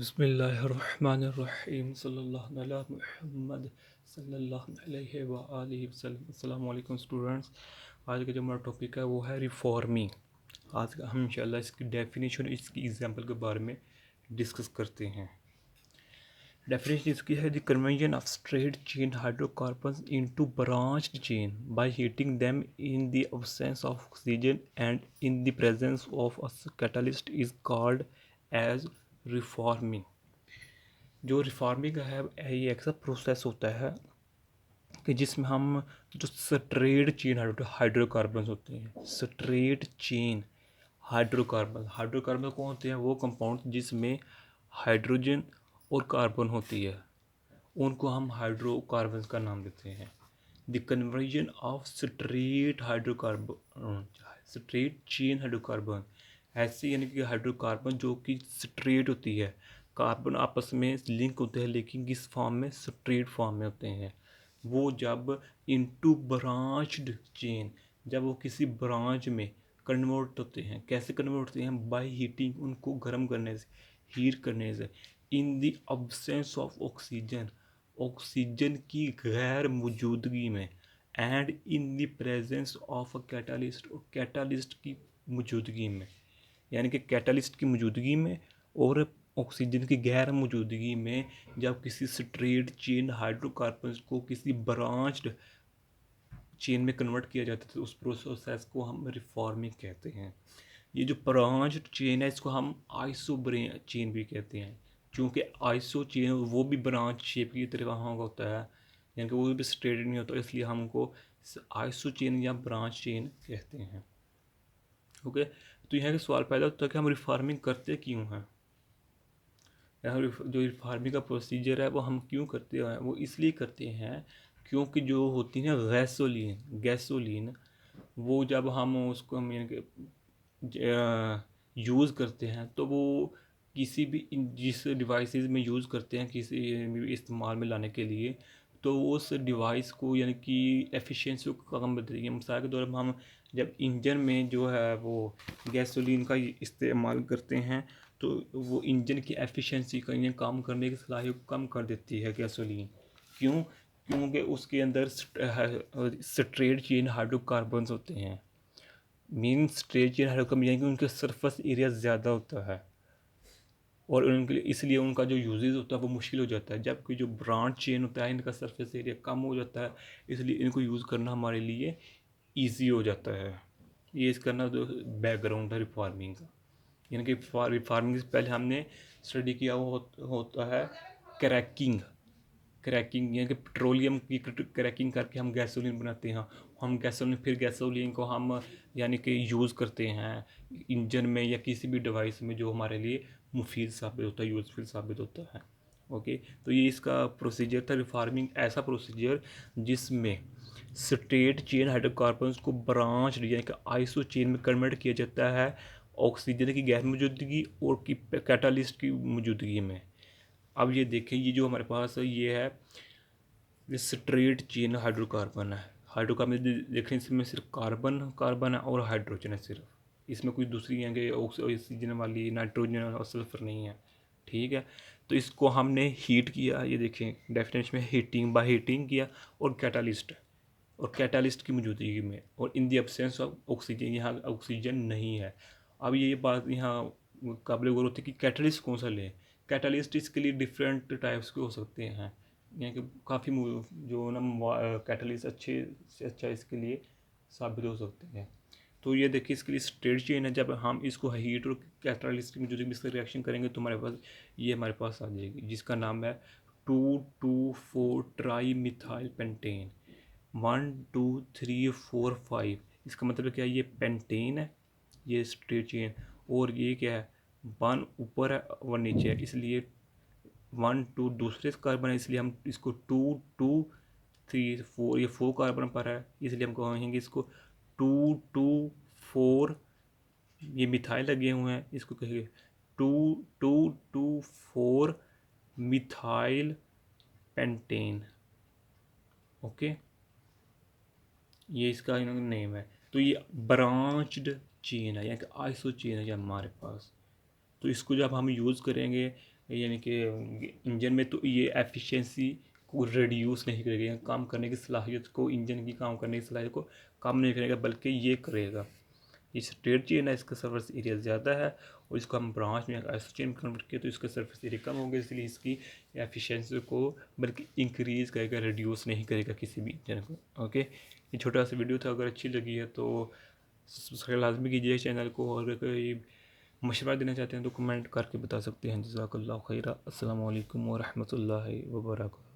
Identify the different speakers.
Speaker 1: बिस्मिल्लाहिर्रहमानिर्रहीम सल्लल्लाहु अला मुहम्मद सल्लल्लाहु अलैहि व आलिहि वसल्लम। अस्सलाम वालेकुम स्टूडेंट्स। आज का जो हमारा टॉपिक है वो है रिफॉर्मिंग। आज का हम इंशाल्लाह इसकी डेफिनेशन, इसकी एग्जांपल के बारे में डिस्कस करते हैं। डेफिनेशन इसकी है, the conversion of straight chain hydrocarbons into branched chain by heating them in the absence of oxygen and in the presence of a catalyst is called as reforming. जो reforming है ये एक ऐसा process होता है कि जिसमें हम जो स्ट्रेट चेन हाइड्रोकार्बन होते हैं, स्ट्रेट चेन हाइड्रोकार्बन कौन होते हैं? वो कंपाउंड जिसमें हाइड्रोजन और कार्बन होती है, उनको हम हाइड्रोकार्बन का नाम देते हैं। The conversion of straight chain hydrocarbon, ऐसे यानी कि हाइड्रोकार्बन जो कि स्ट्रेट होती है, कार्बन आपस में लिंक होते हैं लेकिन किस फॉर्म में? स्ट्रेट फॉर्म में होते हैं। वो जब इनटू ब्रांच्ड चेन, जब वो किसी ब्रांच में कन्वर्ट होते हैं, कैसे कन्वर्ट होते हैं? बाय हीटिंग, उनको गर्म करने से, हीट करने से, इन the absence of oxygen, oxygen की गैर मौजूदगी में, and in the presence of a catalyst, और कैटालिस्ट की मौजूदगी में, यानी कि कैटालिस्ट की मौजूदगी में और ऑक्सीजन की गैर मौजूदगी में, जब किसी स्ट्रेट चेन हाइड्रोकार्बन्स को किसी ब्रांच्ड चेन में कन्वर्ट किया जाता है तो उस प्रोसेस को हम रिफॉर्मिंग कहते हैं। ये जो ब्रांच्ड चेन है इसको हम आइसो चेन भी कहते हैं, क्योंकि आइसो चेन वो भी ब्रांच शेप की तरह वहाँ होता है, यानी कि वो भी स्ट्रेट नहीं होता, इसलिए हमको आइसो चेन या ब्रांच चेन कहते हैं। ओके, तो यहाँ का सवाल पैदा होता है कि हम रिफॉर्मिंग करते क्यों हैं? जो रिफॉर्मिंग का प्रोसीजर है वो हम क्यों करते हैं? वो इसलिए करते हैं क्योंकि जो होती है गैसोलीन, वो जब हम उसको हम यानी यूज़ करते हैं तो वो किसी भी जिस डिवाइसेस में यूज़ करते हैं किसी इस्तेमाल में लाने के लिए, तो उस डिवाइस को यानी कि एफिशिएंसी को कम कर देती है। मिसाल के तौर पर हम जब इंजन में जो है वो गैसोलीन का इस्तेमाल करते हैं तो वो इंजन की एफिशिएंसी का या काम करने की सलाहियत को कम कर देती है गैसोलीन। क्यों? क्योंकि उसके अंदर स्ट्रेट चेन हाइड्रोकार्बन्स होते हैं। मीन स्ट्रेट चेन हाइड्रोकार्बन यानी कि उनके सरफेस एरिया ज़्यादा होता है और उनके लिए इसलिए उनका जो यूजेज होता है वो मुश्किल हो जाता है, जबकि जो ब्रांच चेन होता है इनका सरफेस एरिया कम हो जाता है, इसलिए इनको यूज़ करना हमारे लिए ईजी हो जाता है। ये इसका ना जो बैकग्राउंड है रिफॉर्मिंग का, यानी कि रिफॉर्मिंग से पहले हमने स्टडी किया होता है क्रैकिंग यानी कि पेट्रोलियम की क्रैकिंग करके हम गैसोलीन बनाते हैं। हम गैसोलीन को हम यानी कि यूज़ करते हैं इंजन में या किसी भी डिवाइस में जो हमारे लिए मुफीद साबित होता है, यूज़फुल साबित होता है। ओके, तो ये इसका प्रोसीजर था रिफॉर्मिंग, ऐसा प्रोसीजर जिसमें स्ट्रेट चेन हाइड्रोकार्बन्स को ब्रांच यानी कि आइसो चेन में कन्वर्ट किया जाता है ऑक्सीजन की गैर मौजूदगी और की कैटालिस्ट की मौजूदगी में। अब ये देखें, ये जो हमारे पास है ये है ये स्ट्रेट चेन हाइड्रोकार्बन है। हाइड्रोकार्बन देखें इसमें सिर्फ कार्बन है और हाइड्रोजन है सिर्फ, इसमें कोई दूसरी हैं कि ऑक्सीजन वाली, नाइट्रोजन और सल्फर नहीं है। ठीक है, तो इसको हमने हीट किया, ये देखें डेफिनेशन में हीटिंग किया और कैटालिस्ट की मौजूदगी में और इन दी एब्सेंस ऑफ ऑक्सीजन, यहाँ ऑक्सीजन नहीं है। अब ये बात यहाँ काबिल गौर होती है कि कैटलिस्ट कौन सा लें। कैटलिस्ट इसके लिए डिफरेंट टाइप्स के हो सकते हैं, यानी कि काफ़ी जो ना कैटलिस्ट अच्छे से अच्छा इसके लिए साबित हो सकते हैं। तो ये देखिए इसके लिए स्ट्रेट चेन है, जब हम इसको हीट और कैटलिस्ट की मौजूदगी में इसका रिएक्शन करेंगे तो हमारे पास आ जाएगी, जिसका नाम है 2,2,4 ट्राई मिथाइल पेंटेन। 1, 2, 3, 4, 5, इसका मतलब क्या है? ये पेंटेन है, ये स्ट्रेट चेन, और ये क्या है? 1 ऊपर है 1 नीचे है, इसलिए 1, 2 दूसरे कार्बन है, इसलिए हम इसको 2, 2, 3, 4, ये 4 कार्बन पर है, इसलिए हम कहेंगे इसको 2, 2, 4, ये मिथाइल लगे हुए हैं, इसको कहेंगे 2, 2, 2, 4 मिथाइल पेंटेन। ओके, ये इसका नेम है। तो ये ब्रांच्ड चेन है, यानी कि आइसो चेन है ये हमारे पास। तो इसको जब हम यूज़ करेंगे यानी कि इंजन में, तो ये एफिशिएंसी को रिड्यूस नहीं करेगा, काम करने की सलाहियत को, इंजन की काम करने की सलाहियत को कम नहीं करेगा, बल्कि ये करेगा। ये स्ट्रेट चेन है, इसका सरफेस एरिया ज़्यादा है, और इसको हम ब्रांच में ऐसा चेन कन्वर्ट किया तो इसका सरफेस एरिया कम होगा, इसलिए इसकी एफिशिएंसी को बल्कि इंक्रीज़ करेगा, रिड्यूस नहीं करेगा किसी भी इंजन को। ओके, ये छोटा सा वीडियो था, अगर अच्छी लगी है तो सब्सक्राइब लाजमी कीजिए चैनल को, और अगर कोई मशवरा देना चाहते हैं तो कमेंट करके बता सकते हैं। जज़ाकल्लाहु खैरा। अस्सलामु अलैकुम व रहमतुल्लाहि व बरकातहू।